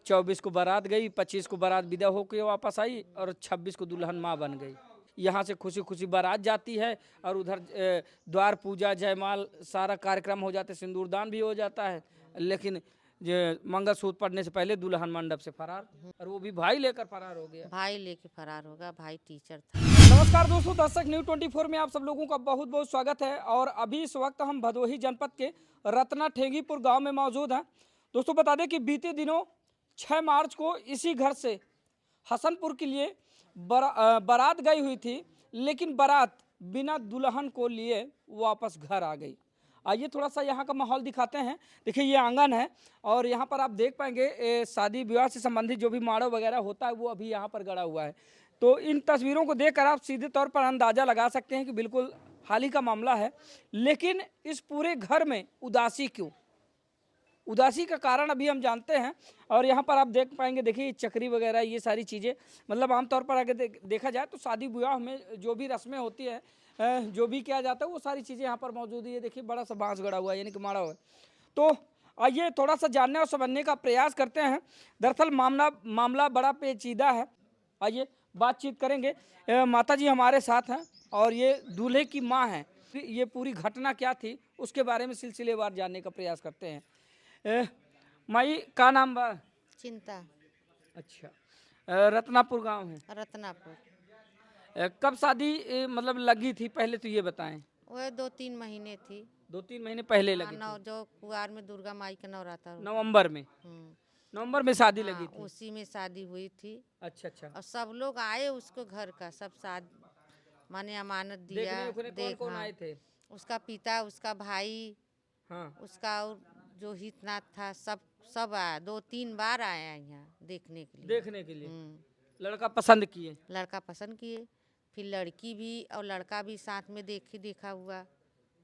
24 को बारात गई, 25 को बारात विदा होकर वापस आई और 26 को दुल्हन माँ बन गई। यहाँ से खुशी खुशी बारात जाती है और उधर द्वार पूजा जयमाल सारा कार्यक्रम हो जाते, सिंदूरदान भी हो जाता है। लेकिन मंगलसूत्र पड़ने से पहले दुल्हन मंडप से फरार, और वो भी भाई लेकर फरार हो गया। भाई लेके फरार होगा, भाई टीचर था। नमस्कार दोस्तों, दर्शक न्यूज़ 24 में आप सब लोगों का बहुत बहुत स्वागत है। और अभी इस वक्त हम भदोही जनपद के रत्ना ठेंगीपुर गांव में मौजूद हैं। दोस्तों बता दें कि बीते दिनों 6 मार्च को इसी घर से हसनपुर के लिए बारात गई हुई थी, लेकिन बारात बिना दुल्हन को लिए वापस घर आ गई। आइए थोड़ा सा यहाँ का माहौल दिखाते हैं। देखिए ये आंगन है और यहाँ पर आप देख पाएंगे शादी विवाह से संबंधित जो भी माड़ो वगैरह होता है वो अभी यहाँ पर गड़ा हुआ है। तो इन तस्वीरों को देखकर आप सीधे तौर पर अंदाज़ा लगा सकते हैं कि बिल्कुल हाल ही का मामला है। लेकिन इस पूरे घर में उदासी क्यों? उदासी का कारण अभी हम जानते हैं। और यहाँ पर आप देख पाएंगे, देखिए चक्री वगैरह ये सारी चीज़ें, मतलब आमतौर पर अगर देखा जाए तो शादी विवाह में जो भी रस्में होती है, जो भी किया जाता है, वो सारी चीज़ें यहाँ पर मौजूद है। देखिए बड़ा सा बांस गड़ा हुआ है, यानी कि माड़ा हुआ है। तो आइए थोड़ा सा जानने और समझने का प्रयास करते हैं। दरअसल मामला बड़ा पेचीदा है। आइए बातचीत करेंगे। माता जी हमारे साथ हैं और ये दूल्हे की माँ हैं। ये पूरी घटना क्या थी उसके बारे में सिलसिलेवार जानने का प्रयास करते हैं। माई का नाम बा? चिंता। अच्छा। रत्नापुर गांव है। रत्नापुर। कब शादी मतलब लगी थी पहले तो ये बताएं। वह 2-3 महीने थी। 2-3 महीने पहले हाँ, लगी थी। जो कुआर में दुर्गा माई का नवरात्र होता है। नवंबर में। नवंबर में शादी हाँ, लगी थी। उसी में शादी हुई थी। अच्छा अच्छा। और सब लोग आए उसको घर का, सब साथ माने अमानत दिया। देखने उखने कौन कौन आए थे? उसका पिता, उसका भाई, हाँ। उसका और जो हितनाथ था, सब आया। 2-3 बार आया यहाँ देखने के लिए। देखने के लिए लड़का पसंद किए? लड़का पसंद किए, फिर लड़की भी और लड़का भी साथ में देखा हुआ।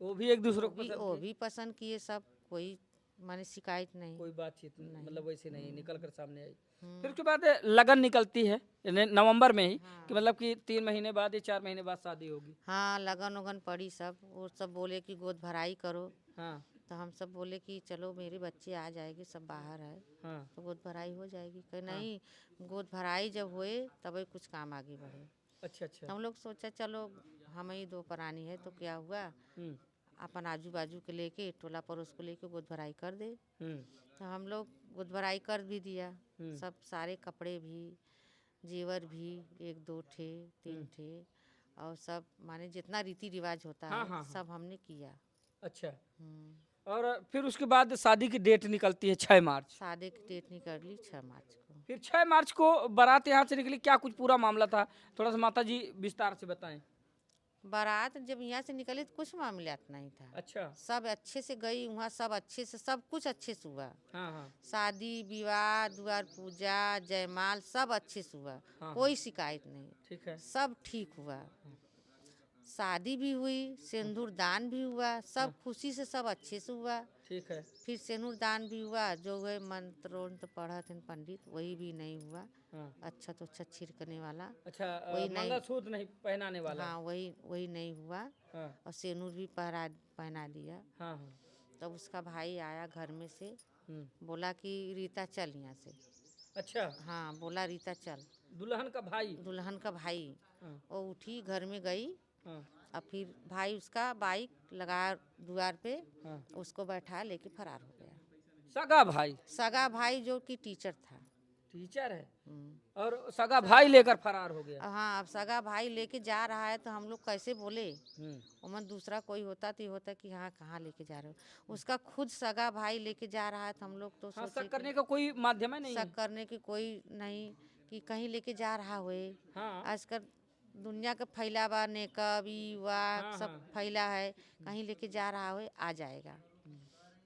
वो भी एक दूसरे को पसंद वो किए? भी पसंद किए सब। कोई माने शिकायत नहीं। कोई बातचीत नहीं, मतलब वैसे नहीं निकल कर सामने आई। फिर हम्म। उसके बाद लगन निकलती है नवंबर में ही, हाँ। कि मतलब कि 3 महीने बाद या 4 महीने बाद शादी होगी। हाँ, लगन उगन पड़ी सब। वो सब बोले कि गोद भराई करो। हाँ तो हम सब बोले कि चलो मेरे बच्चे आ जाएंगे, सब बाहर है हाँ तो गोद भराई हो जाएगी। कहीं हाँ। नहीं, गोद भराई जब हुए तभी कुछ काम आगे बढ़े। अच्छा अच्छा। हम लोग सोचा चलो हम ही 2 प्राणी है तो क्या हुआ, हम्म अपन आजू बाजू के लेके टोला पड़ोस को लेके गोद भराई कर दे। हम्म तो हम लोग गोद भराई कर भी दिया। हम्म सब सारे कपड़े भी, जेवर भी, 1-2 ठे 3 ठे, और सब माने जितना रीति रिवाज होता हाँ है हाँ हाँ। सब हमने किया। अच्छा। हम्म। और फिर उसके बाद शादी की डेट निकलती है 6 मार्च। शादी की डेट निकल ली 6 मार्च को। फिर 6 मार्च को बारात यहाँ से निकली, क्या कुछ पूरा मामला था? थोड़ा सा माता जी विस्तार से बताएं। बारात जब यहाँ से निकली तो कुछ मामलात नहीं था। अच्छा। सब अच्छे से गई वहाँ, सब अच्छे से, सब कुछ अच्छे से हुआ। हाँ हाँ शादी विवाह, द्वार पूजा जयमाल सब अच्छे से हुआ। हाँ कोई शिकायत नहीं, ठीक है। सब ठीक हुआ। शादी भी हुई, सिंदूर दान भी हुआ, सब खुशी से, सब अच्छे से हुआ। ठीक है। फिर सिंदूर दान भी हुआ, जो है मंत्र पढ़ा थे पंडित, वही भी नहीं हुआ। हाँ। अच्छा तो अच्छा छिड़कने वाला अच्छा, वही नहीं। मंगलसूत्र नहीं पहनाने वाला? हाँ, वही नहीं हुआ। हाँ और सिंदूर भी पहना दिया। हाँ हाँ। तब उसका भाई आया घर में से, हम्म। बोला कि रीता चल यहाँ से। अच्छा, हाँ, बोला रीता चल। दुल्हन का भाई? दुल्हन का भाई। हाँ वो उठी, घर में गई। हाँ और फिर भाई उसका बाइक लगा द्वार पे, हाँ। उसको बैठा लेके फरार हो गया। सगा भाई? सगा भाई जो कि टीचर था। टीचर है हम्म। और सगा भाई लेकर फरार हो गया? हाँ, अब सगा भाई लेके जा रहा है तो हम लोग कैसे बोले। हम्म। उमन दूसरा कोई होता तो ये होता कि हाँ कहाँ लेके जा रहे हो। उसका खुद सगा भाई लेके जा रहा है तो हम लोग तो हाँ, सोचे शक करने का कोई माध्यम है नहीं? शक करने की कोई नहीं कि कहीं लेके जा रहा हुए। हाँ आजकल दुनिया का फैला बा, नेकब युवा हाँ सब हाँ। फैला है, कहीं लेके जा रहा हुए आ जाएगा।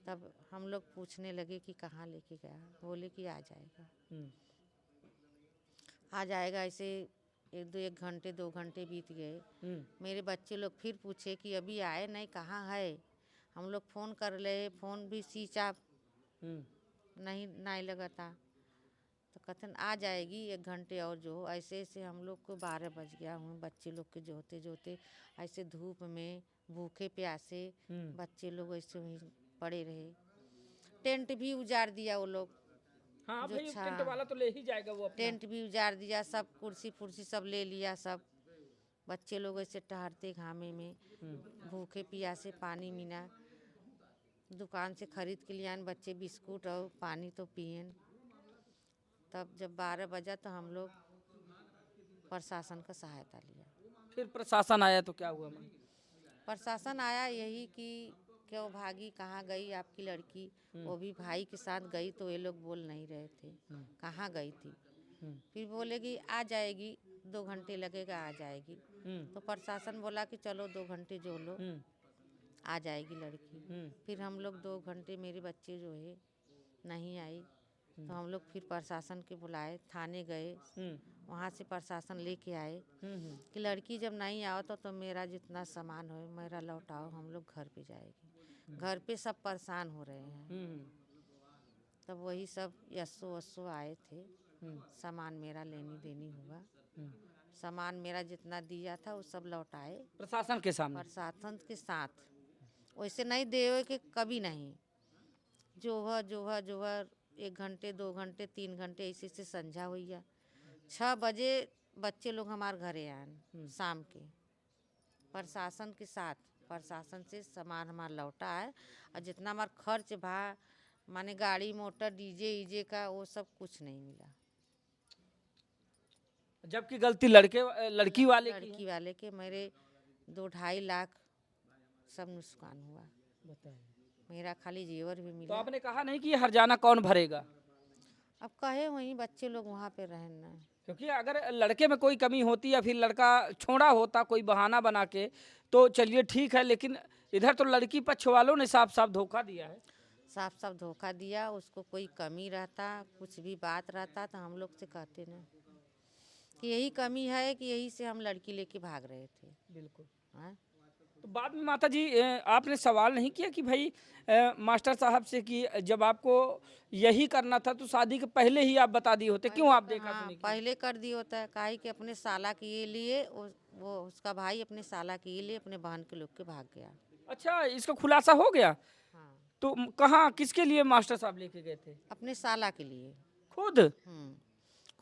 तब हम लोग पूछने लगे कि कहाँ लेके गया, बोले कि आ जाएगा। हम्म। आ जाएगा ऐसे 1 घंटे 2 घंटे बीत गए। मेरे बच्चे लोग फिर पूछे कि अभी आए नहीं, कहाँ है। हम लोग फ़ोन कर ले, फ़ोन भी स्विच ऑफ, नहीं लगा था। तो कहते आ जाएगी 1 घंटे और जो। ऐसे ऐसे हम लोग को 12 बज गया हूँ, बच्चे लोग के जोते जोते ऐसे धूप में भूखे प्यासे बच्चे लोग ऐसे वहीं पड़े रहे। टेंट भी उजाड़ दिया वो लोग। हाँ जो भाई, छा टेंट वाला तो ले ही जाएगा वो अपना। टेंट भी उजाड़ दिया, सब कुर्सी फुर्सी सब ले लिया सब। बच्चे लोग ऐसे टहरते घामे में, भूखे प्यासे पानी मीना दुकान से खरीद के लिए आन, बच्चे बिस्कुट और पानी तो पियन। तब जब 12 बजा तो हम लोग प्रशासन का सहायता लिया। फिर प्रशासन आया तो क्या हुआ मैम? प्रशासन आया, यही कि क्यों भागी, कहाँ गई आपकी लड़की। वो भी भाई के साथ गई तो ये लोग बोल नहीं रहे थे कहाँ गई थी। फिर बोले कि आ जाएगी, 2 घंटे लगेगा आ जाएगी। तो प्रशासन बोला कि चलो 2 घंटे जो लो, आ जाएगी लड़की। फिर हम लोग 2 घंटे, मेरे बच्चे जो है नहीं आई, तो हम लोग फिर प्रशासन के बुलाए, थाने गए, वहाँ से प्रशासन लेके आए कि लड़की जब नहीं आओ तो मेरा जितना सामान हो मेरा लौटाओ, हम लोग घर पे जाएंगे। घर पे सब परेशान हो रहे हैं। तब वही सब यस्सो वस्सो आए थे, सामान मेरा लेनी देनी हुआ। सामान मेरा जितना दिया था वो सब लौटाए प्रशासन के सामने? प्रशासन के साथ। वैसे नहीं देवे के कभी नहीं, जो है 1 घंटे 2 घंटे 3 घंटे ऐसे से संझा हुई। 6 बजे बच्चे लोग हमारे घरे आए शाम के, प्रशासन के साथ। प्रशासन से सामान हमारा लौटा है, और जितना हमारा खर्च भा माने गाड़ी मोटर डीजे ईजे का, वो सब कुछ नहीं मिला। जबकि गलती लड़की वाले की है। लड़की वाले के मेरे 2-2.5 लाख सब नुकसान हुआ। बताइए। मेरा खाली जेवर भी तो मिला। आपने कहा नहीं कि ये हर्जाना कौन भरेगा? अब कहे वहीं बच्चे लोग वहाँ पे रहना। क्योंकि अगर लड़के में कोई कमी होती या फिर लड़का छोड़ा होता कोई बहाना बना के तो चलिए ठीक है, लेकिन इधर तो लड़की पक्ष वालों ने साफ साफ धोखा दिया है। साफ साफ धोखा दिया। उसको कोई कमी रहता, कुछ भी बात रहता तो हम लोग से कहते ना कि यही कमी है, कि यही से हम लड़की लेके भाग रहे थे। बिल्कुल। हाँ? तो बाद में माता जी आपने सवाल नहीं किया कि भाई मास्टर साहब से कि जब आपको यही करना था तो शादी के पहले ही आप बता दिए होते, क्यों आप देखा हाँ, सुनी की? पहले कर दिया होता है। काहे कि अपने साला के ये लिए वो उसका भाई अपने साला के ये लिए अपने बहन के लोग के भाग गया। अच्छा, इसका खुलासा हो गया? हाँ, तो कहाँ किसके लिए मास्टर साहब लेके गए थे? अपने साला के लिए। खुद?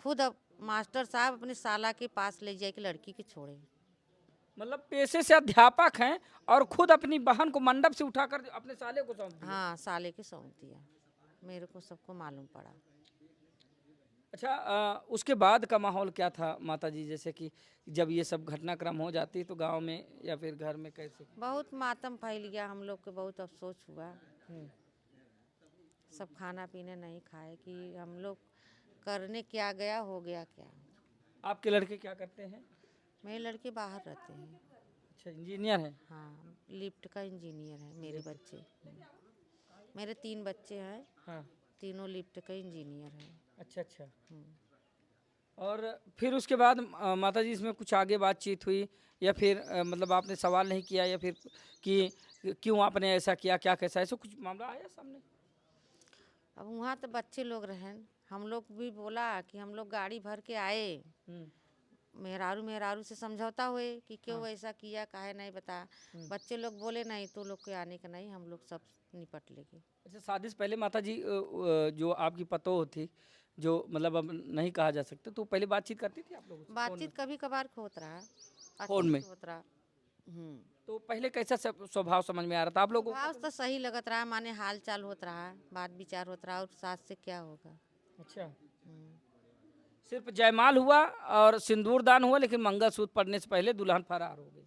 खुद अब मास्टर साहब अपने साला के पास ले जाए कि लड़की के छोड़े। मतलब पेशे से अध्यापक हैं और खुद अपनी बहन को मंडप से उठाकर अपने साले को सौंप दिया। हाँ, साले के सौंप दिया। मेरे को सबको मालूम पड़ा। अच्छा, उसके बाद का माहौल क्या था माता जी? जैसे कि जब ये सब घटनाक्रम हो जाती तो गांव में या फिर घर में कैसे? बहुत मातम फैल गया, हम लोग को बहुत अफसोस हुआ। सब खाना पीने नहीं खाए कि हम लोग करने क्या गया, हो गया क्या। आपके लड़के क्या करते हैं? मेरे लड़के बाहर रहते हैं। अच्छा, इंजीनियर हैं? हाँ, लिफ्ट का इंजीनियर है मेरे बच्चे। मेरे 3 बच्चे हैं, हाँ। तीनों लिफ्ट का इंजीनियर हैं। अच्छा अच्छा। और फिर उसके बाद माता जी इसमें कुछ आगे बातचीत हुई या फिर मतलब आपने सवाल नहीं किया या फिर कि क्यों आपने ऐसा किया, क्या कैसा, ऐसा कुछ मामला आया सामने? अब वहाँ तो बच्चे लोग रहें, हम लोग भी बोला कि हम लोग गाड़ी भर के आए, मेहरारू से समझौता हुए कि क्यों ऐसा किया, काहे नहीं बता। बच्चे लोग बोले नहीं तो लोग के आने का नहीं, हम लोग सब निपट लेंगे। अच्छा, शादी से पहले माता जी जो आपकी पतोह थी, जो मतलब अब नहीं कहा जा सकता, तो पहले बातचीत करती थी आप लोगों से? बातचीत कभी कभार होत रहा, फोन में? होत रहा। तो पहले कैसा स्वभाव समझ में आ रहा था आप लोगों को? भाव तो सही लगत रहा, माने हाल चाल होत रहा, बात विचार होत रहा, और सास से क्या होगा। अच्छा, सिर्फ जयमाल हुआ और सिंदूर दान हुआ, लेकिन मंगलसूत्र पड़ने से पहले दुल्हन फरार हो गई।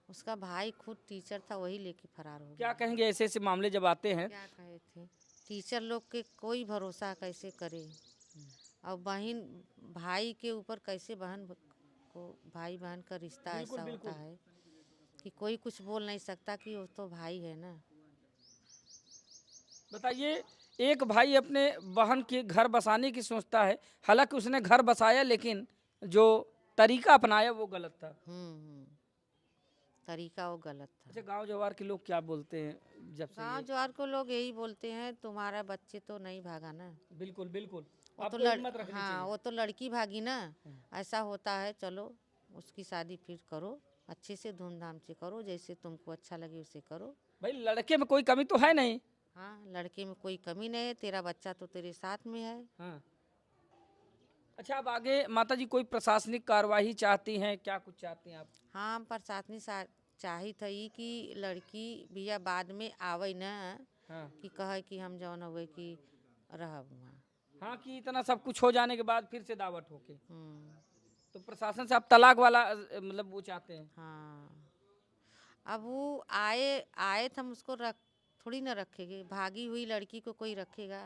उसका भाई खुद टीचर था, वही लेके फरार हो गया। क्या कहेंगे ऐसे ऐसे मामले जब आते हैं? क्या कहे थे, टीचर लोग के कोई भरोसा कैसे करे, और बहन भाई के ऊपर कैसे बहन को, भाई बहन का रिश्ता ऐसा होता है कि कोई कुछ बोल नहीं सकता कि वो तो भाई है ना। बताइए, एक भाई अपने बहन के घर बसाने की सोचता है, हालांकि उसने घर बसाया लेकिन जो तरीका अपनाया वो गलत था। तरीका वो गलत था। अच्छा, गांव जवार के लोग क्या बोलते हैं जब से गाँव जवार को लोग यही बोलते हैं, तुम्हारा बच्चे तो नहीं भागा ना। बिल्कुल बिल्कुल, वो आपको तो हिम्मत रखनी हाँ, चाहिए। वो तो लड़की भागी ना, ऐसा होता है। चलो उसकी शादी फिर करो, अच्छे से धूमधाम से करो, जैसे तुमको अच्छा लगे उसे करो। भाई लड़के में कोई कमी तो है नहीं, हाँ, लड़के में कोई कमी नहीं है, तेरा बच्चा तो तेरे साथ में है। हाँ। अच्छा, अब आगे माता जी कोई प्रशासनिक कार्यवाही चाहती हैं, क्या कुछ चाहती हैं आप? हाँ, प्रशासनिक चाही थी कि लड़की बिया बाद में आवे न, हाँ। कि कहे कि हम जौन हुए कि रहब वहाँ। हाँ, कि इतना सब कुछ हो जाने के बाद फिर से दावत होके, हम्म, तो प्रशासन से आप तलाक वाला मतलब वो चाहते हैं? हाँ। अब वो आए आए तो हम उसको रख थोड़ी ना रखेंगे, भागी हुई लड़की को कोई रखेगा?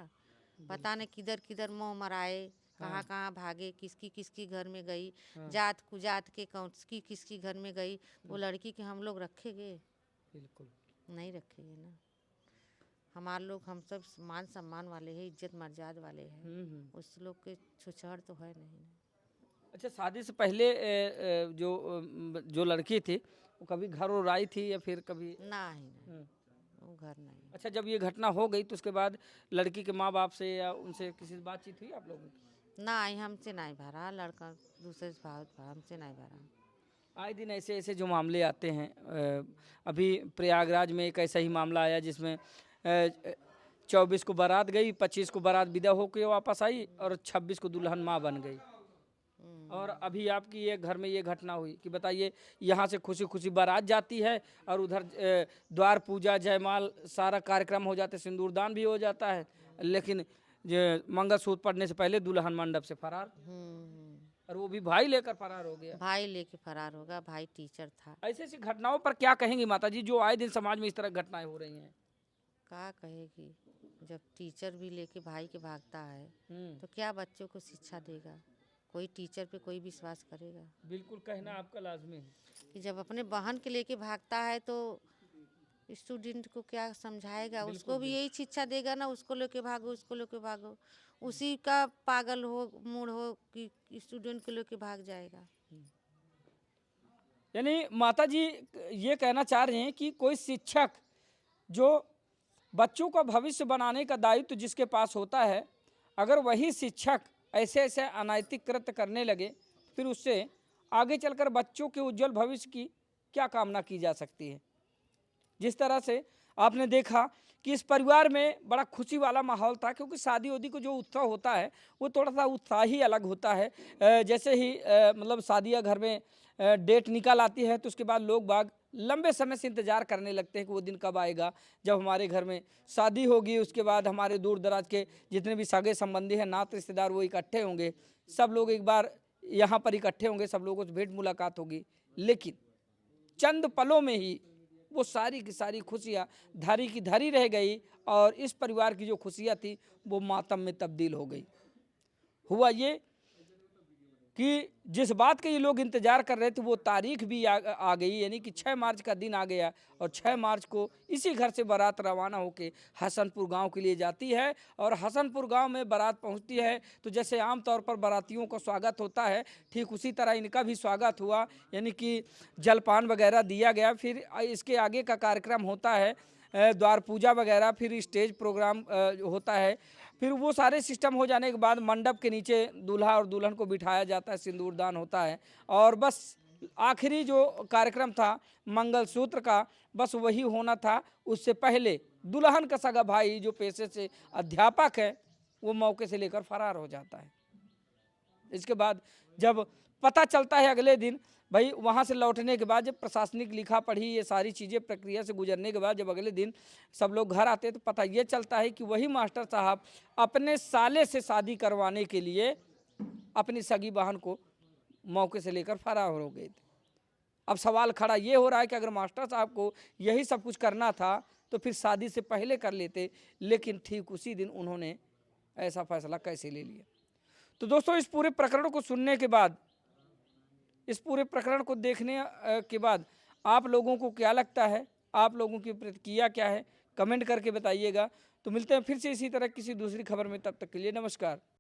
पता नहीं किधर किधर मुँह मराए, कहाँ हाँ। कहाँ भागे, किसकी किसकी घर में गई, हाँ। जात कुजात के कौन किसकी किसकी घर में गई, वो लड़की के हम लोग रखेंगे? बिल्कुल। नहीं रखेंगे ना। हमारे लोग हम सब मान सम्मान वाले हैं, इज्जत मर्याद वाले हैं, उस लोग के छुछाड़ तो है नहीं ना। अच्छा, शादी से पहले जो लड़की थी वो कभी घर और आई थी या फिर कभी? ना ही नहीं, हम्म। वो घर नहीं। अच्छा, जब ये घटना हो गई तो उसके बाद लड़की के माँ बाप से या उनसे किसी से बातचीत हुई आप लोगों की? ना ही हमसे नहीं भरा, लड़का दूसरे से भाव हमसे नहीं भरा। आए दिन ऐसे ऐसे जो मामले आते हैं, अभी प्रयागराज में एक ऐसा ही मामला आया जिसमें 24 को बारात गई, 25 को बारात विदा होकर वापस आई और 26 को दुल्हन माँ बन गई। और अभी आपकी ये घर में ये घटना हुई कि बताइए, यहाँ से खुशी खुशी बारात जाती है और उधर द्वार पूजा जयमाल सारा कार्यक्रम हो जाते, सिंदूरदान भी हो जाता है, लेकिन मंगलसूत्र पड़ने से पहले दुल्हन मंडप से फरार, और वो भी भाई लेकर फरार हो गया। भाई लेके फरार होगा, भाई टीचर था। ऐसी ऐसी घटनाओं पर क्या कहेंगी माता जी, जो आए दिन समाज में इस तरह घटनाएं हो रही हैं? क्या कहेगी, जब टीचर भी लेके भाई के भागता है हम्म। तो क्या बच्चों को शिक्षा देगा? कोई टीचर पे कोई विश्वास करेगा? बिल्कुल, कहना आपका लाजमी है। कि जब अपने बहन के लेके भागता है तो स्टूडेंट को क्या समझाएगा? उसको भी यही शिक्षा देगा ना, उसको लेके भागो, उसको लेके भागो। उसी का पागल हो मूड हो कि स्टूडेंट को लेके भाग जाएगा। यानी माता जी ये कहना चाह रहे हैं कि कोई शिक्षक जो बच्चों का भविष्य बनाने का दायित्व जिसके पास होता है, अगर वही शिक्षक ऐसे ऐसे अनैतिक कृत्य करने लगे, फिर उससे आगे चलकर बच्चों के उज्जवल भविष्य की क्या कामना की जा सकती है? जिस तरह से आपने देखा कि इस परिवार में बड़ा खुशी वाला माहौल था, क्योंकि शादी उदी को जो उत्सव होता है वो थोड़ा सा उत्साह ही अलग होता है। जैसे ही मतलब शादियाँ घर में डेट निकल आती है तो उसके बाद लोग बाग लंबे समय से इंतजार करने लगते हैं कि वो दिन कब आएगा जब हमारे घर में शादी होगी। उसके बाद हमारे दूर दराज के जितने भी सगे संबंधी हैं, नात रिश्तेदार, वो इकट्ठे होंगे, सब लोग एक बार यहाँ पर इकट्ठे होंगे, सब लोगों से भेंट मुलाकात होगी, लेकिन चंद पलों में ही वो सारी की सारी खुशियाँ धारी की धारी रह गई और इस परिवार की जो खुशियाँ थी वो मातम में तब्दील हो गई। हुआ ये कि जिस बात का ये लोग इंतजार कर रहे थे वो तारीख भी आ गई, यानी कि 6 मार्च का दिन आ गया और 6 मार्च को इसी घर से बारात रवाना होकर हसनपुर गांव के लिए जाती है। और हसनपुर गांव में बारात पहुंचती है तो जैसे आम तौर पर बारातियों का स्वागत होता है, ठीक उसी तरह इनका भी स्वागत हुआ, यानी कि जलपान वगैरह दिया गया। फिर इसके आगे का कार्यक्रम होता है द्वार पूजा वगैरह, फिर स्टेज प्रोग्राम होता है। फिर वो सारे सिस्टम हो जाने के बाद मंडप के नीचे दूल्हा और दुल्हन को बिठाया जाता है, सिंदूरदान होता है, और बस आखिरी जो कार्यक्रम था मंगलसूत्र का, बस वही होना था। उससे पहले दुल्हन का सगा भाई जो पेशे से अध्यापक है वो मौके से लेकर फरार हो जाता है। इसके बाद जब पता चलता है अगले दिन, भाई वहाँ से लौटने के बाद जब प्रशासनिक लिखा पढ़ी ये सारी चीज़ें प्रक्रिया से गुजरने के बाद जब अगले दिन सब लोग घर आते हैं तो पता ये चलता है कि वही मास्टर साहब अपने साले से शादी करवाने के लिए अपनी सगी बहन को मौके से लेकर फरार हो गए थे। अब सवाल खड़ा ये हो रहा है कि अगर मास्टर साहब को यही सब कुछ करना था तो फिर शादी से पहले कर लेते, लेकिन ठीक उसी दिन उन्होंने ऐसा फैसला कैसे ले लिया? तो दोस्तों, इस पूरे प्रकरण को सुनने के बाद, इस पूरे प्रकरण को देखने के बाद आप लोगों को क्या लगता है, आप लोगों की प्रतिक्रिया क्या है, कमेंट करके बताइएगा। तो मिलते हैं फिर से इसी तरह किसी दूसरी खबर में, तब तक के लिए नमस्कार।